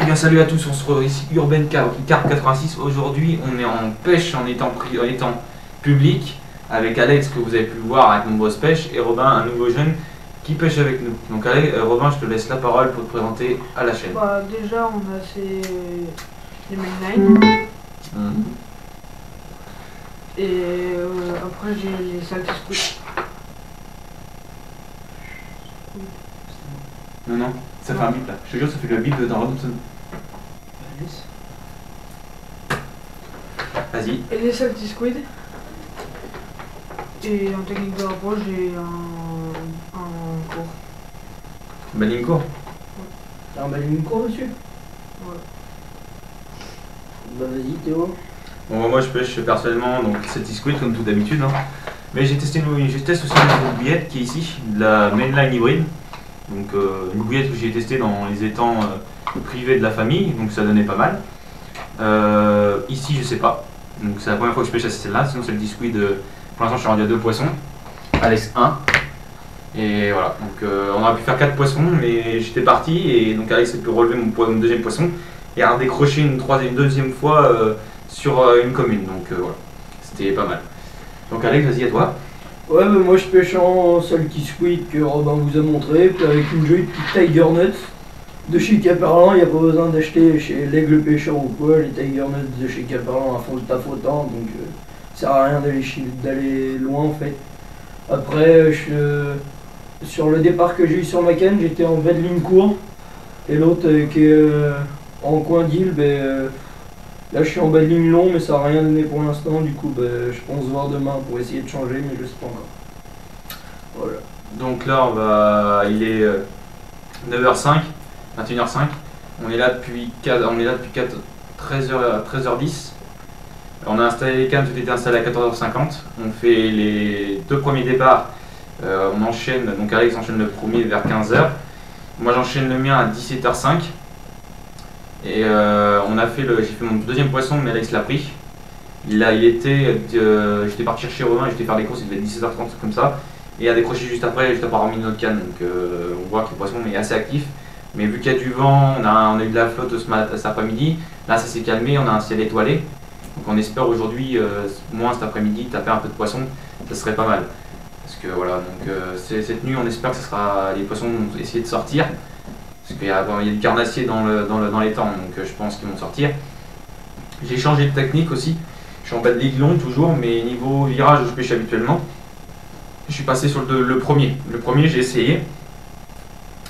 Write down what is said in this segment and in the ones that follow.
bien salut à tous, on se retrouve ici Urban Carp 86. Aujourd'hui on est en pêche en étant public avec Alex que vous avez pu le voir avec nombreuses pêches et Robin, un nouveau jeune qui pêche avec nous. Donc allez Robin, je te laisse la parole pour te présenter à la chaîne. Bah, déjà on a les mainlines et après j'ai les salty squid. Non, ça fait un bip là. Je te jure, ça fait le bip dans Robinson. Vas-y. Et les salty squid. Et en technique de rapproche, j'ai un cours. Baling court. T'as un baling court dessus? Ouais. Bah vas-y Théo. Bon, moi je pêche personnellement donc cette squid comme tout d'habitude. Hein. Mais j'ai testé je teste aussi une nouvelle bouillette qui est ici, de la mainline hybride. Donc une bouillette que j'ai testée dans les étangs privés de la famille, donc ça donnait pas mal. Ici je sais pas, donc c'est la première fois que je pêche à celle-là, sinon c'est le squid. Pour l'instant je suis rendu à 2 poissons, Alex 1. Et voilà, donc on aurait pu faire 4 poissons, mais j'étais parti et donc Alex a pu relever mon deuxième poisson et a redécroché une deuxième fois sur une commune, donc voilà, c'était pas mal. Donc Alex, vas-y à toi. Ouais bah moi je pêche en salty squid que Robin vous a montré, puis avec une jolie petite Tiger Nuts de chez Caperlan. Il n'y a pas besoin d'acheter chez l'Aigle Pêcheur ou quoi, les Tiger Nuts de chez Caperlan font le taf autant, donc ça sert à rien d'aller loin en fait. Après sur le départ que j'ai eu sur ma canne, j'étais en bas de ligne court, et l'autre qui est en coin d'île, là je suis en bas de ligne long, mais ça n'a rien donné pour l'instant. Du coup je pense voir demain pour essayer de changer, mais je sais pas encore. Voilà. Donc là il est 9h05, 21h05. On est là depuis 13h10. On a installé les cannes, tout était installé à 14h50. On fait les 2 premiers départs. On enchaîne, donc Alex enchaîne le premier vers 15h. Moi j'enchaîne le mien à 17h05. Et j'ai fait mon deuxième poisson, mais Alex l'a pris. J'étais parti chercher Romain, j'étais faire des courses, il devait être 17h30 comme ça. Et a décroché juste après avoir remis notre canne. Donc on voit que le poisson est assez actif. Mais vu qu'il y a du vent, on a eu de la flotte cet après-midi. Là ça s'est calmé, on a un ciel étoilé. Donc on espère aujourd'hui, moins cet après-midi, taper un peu de poisson, ça serait pas mal. Parce que voilà, donc cette nuit on espère que les poissons vont essayer de sortir. Parce qu'il y a du carnassier dans les temps, donc je pense qu'ils vont sortir. J'ai changé de technique aussi. Je suis en bas de ligue long toujours, mais niveau virage où je pêche habituellement, je suis passé sur le premier. Le premier j'ai essayé.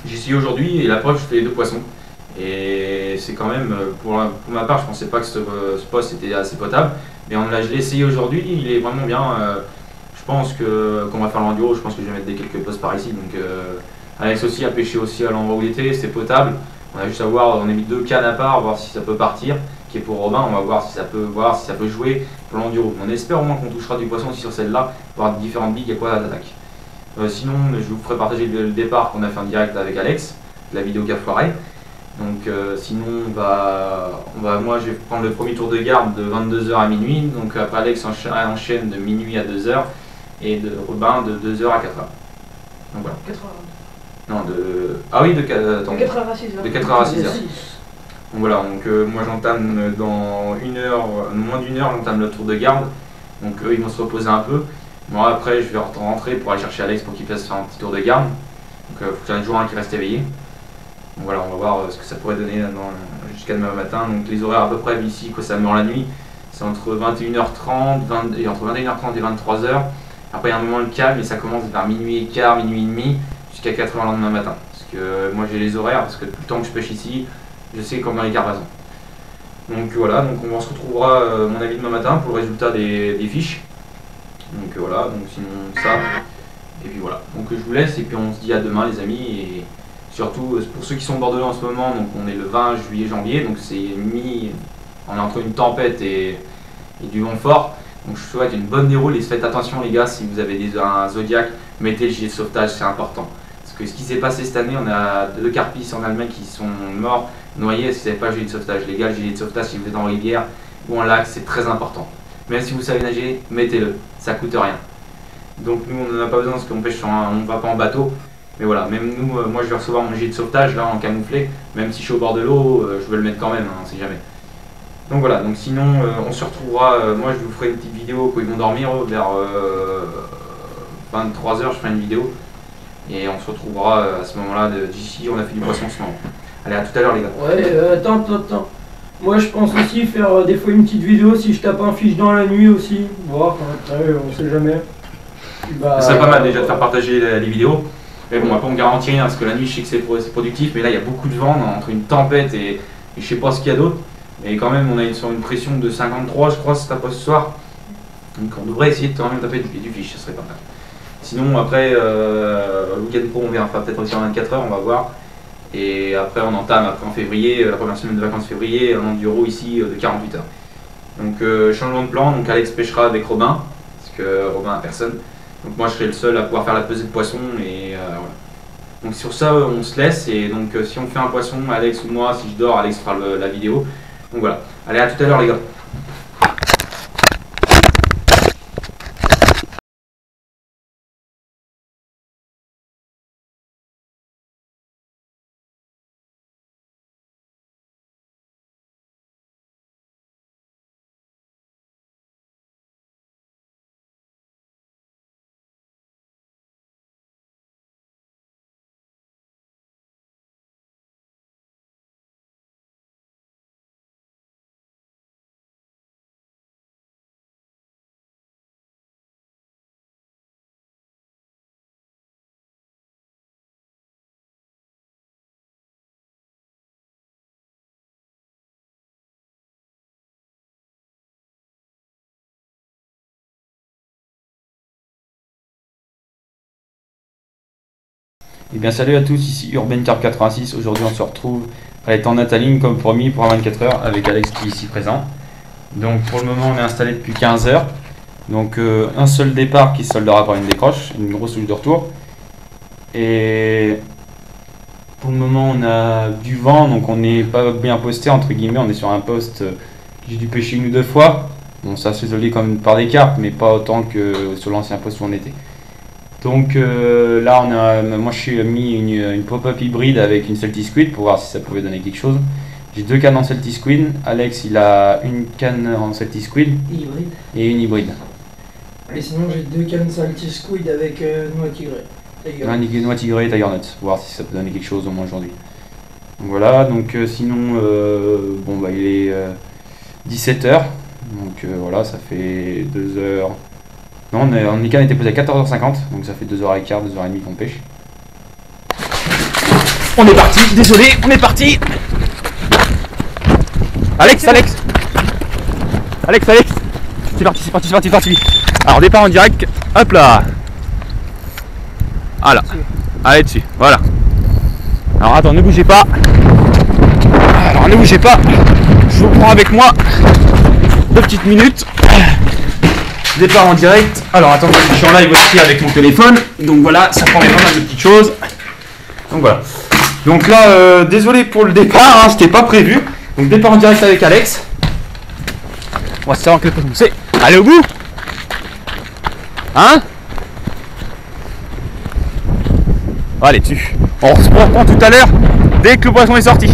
J'ai essayé aujourd'hui et la preuve je fais les 2 poissons. Et c'est quand même, pour ma part, je pensais pas que ce poste était assez potable. Mais je l'ai essayé aujourd'hui, il est vraiment bien. Je pense qu'on va faire l'enduro, je pense que je vais mettre quelques postes par ici. Donc Alex aussi a pêché aussi à l'endroit où il était, c'est potable. On a juste à voir, on a mis 2 cannes à part, voir si ça peut partir. Qui est pour Robin, on va voir si ça peut jouer pour l'enduro. On espère au moins qu'on touchera du poisson aussi sur celle-là, voir différentes billes et quoi d'attaque. Sinon, je vous ferai partager le départ qu'on a fait en direct avec Alex, de la vidéo qui a foiré. Donc sinon moi je vais prendre le premier tour de garde de 22h à minuit, donc après Alex enchaîne de minuit à 2h et de Robin de 2h à 4h. Donc voilà. 4h. Non de 4h à 6h. De 4h à 6h. Donc voilà, donc moi j'entame dans moins d'une heure, j'entame le tour de garde. Donc eux ils vont se reposer un peu. Moi après je vais rentrer pour aller chercher Alex pour qu'il fasse faire un petit tour de garde. Donc il faut qu'il y ait toujours un qui reste éveillé. Donc voilà, on va voir ce que ça pourrait donner jusqu'à demain matin. Donc les horaires à peu près ici, quoi, ça meurt la nuit, c'est entre 21h30 et 23h. Après il y a un moment le calme et ça commence vers minuit et quart, minuit et demi, jusqu'à 4h le lendemain matin. Parce que moi j'ai les horaires, parce que tout le temps que je pêche ici, je sais combien les carbassons. Donc voilà, donc on se retrouvera mon avis demain matin pour le résultat des fiches. Donc voilà, donc sinon ça. Et puis voilà, donc je vous laisse et puis on se dit à demain les amis. Et surtout pour ceux qui sont bordelais en ce moment, donc on est le 20 juillet-janvier, donc on est entre une tempête et du vent fort. Donc je vous souhaite une bonne déroule et faites attention les gars, si vous avez un Zodiac, mettez le gilet de sauvetage, c'est important. Parce que ce qui s'est passé cette année, on a 2 carpis en Allemagne qui sont morts, noyés, si vous n'avez pas le gilet de sauvetage. Les gars, le gilet de sauvetage si vous êtes en rivière ou en lac, c'est très important. Même si vous savez nager, mettez-le, ça coûte rien. Donc nous on n'en a pas besoin parce qu'on pêche on va pas en bateau. Mais voilà, même nous, moi je vais recevoir mon gilet de sauvetage là en camouflé, même si je suis au bord de l'eau, je vais le mettre quand même, hein, on sait jamais. Donc voilà, donc sinon on se retrouvera, moi je vous ferai une petite vidéo quand ils vont dormir, vers 23 h je ferai une vidéo. Et on se retrouvera à ce moment-là, d'ici on a fait du poisson en ce moment. Allez, à tout à l'heure les gars. Ouais, attends. Moi je pense aussi faire des fois une petite vidéo si je tape un fiche dans la nuit aussi. Voir, après on sait jamais. Bah, c'est pas mal déjà de faire partager les vidéos. Mais bon, après on garantit rien parce que la nuit je sais que c'est productif, mais là il y a beaucoup de vent entre une tempête et je sais pas ce qu'il y a d'autre. Mais quand même on est sur une pression de 53 je crois si t'as pas ce soir. Donc on devrait essayer de quand même taper du fiche, ça serait pas mal. Sinon après le week-end pro on verra peut-être aussi en 24 h, on va voir. Et après on entame après en février, la première semaine de vacances février, un enduro ici de 48 heures. Donc changement de plan, donc Alex pêchera avec Robin, parce que Robin a personne. Donc moi je serai le seul à pouvoir faire la pesée de poisson et voilà. Donc sur ça on se laisse et donc si on fait un poisson, Alex ou moi, si je dors, Alex fera la vidéo. Donc voilà. Allez, à tout à l'heure les gars. Et bien salut à tous, ici Urban Carp 86. Aujourd'hui on se retrouve à l'étang Nataline comme promis pour un 24 h avec Alex qui est ici présent. Donc pour le moment on est installé depuis 15 h. Donc un seul départ qui se soldera par une décroche, une grosse touche de retour. Et pour le moment on a du vent, donc on n'est pas bien posté entre guillemets, on est sur un poste que j'ai dû pêcher une ou deux fois. Bon ça se solde comme par des carpes mais pas autant que sur l'ancien poste où on était. Donc là, moi je suis mis une pop-up hybride avec une Celtic Squid pour voir si ça pouvait donner quelque chose. J'ai deux cannes en Celtic Squid. Alex il a une canne en Celtic Squid hybride. Et une hybride. Et sinon j'ai deux cannes Celtic Squid avec noix tigrée. Noix tigrée et Tiger Nuts, pour voir si ça peut donner quelque chose au moins aujourd'hui. Donc voilà, donc sinon bon bah il est 17 h. Donc voilà, ça fait 2 heures. Non, on canne était posé à 14 h 50, donc ça fait 2h15, 2h30 qu'on pêche. On est parti, désolé, on est parti. Alex, c'est parti. Alors départ en direct, hop là. Voilà, allez dessus, voilà. Alors attends, ne bougez pas. Je vous prends avec moi 2 petites minutes. Départ en direct. Alors attendez, je suis en live aussi avec mon téléphone. Donc voilà, ça prend pas mal de petites choses. Donc voilà. Donc là, désolé pour le départ, hein, c'était pas prévu. Donc départ en direct avec Alex. On va savoir quel poisson c'est. Allez au bout. Hein? Allez dessus. On se reprend tout à l'heure dès que le poisson est sorti.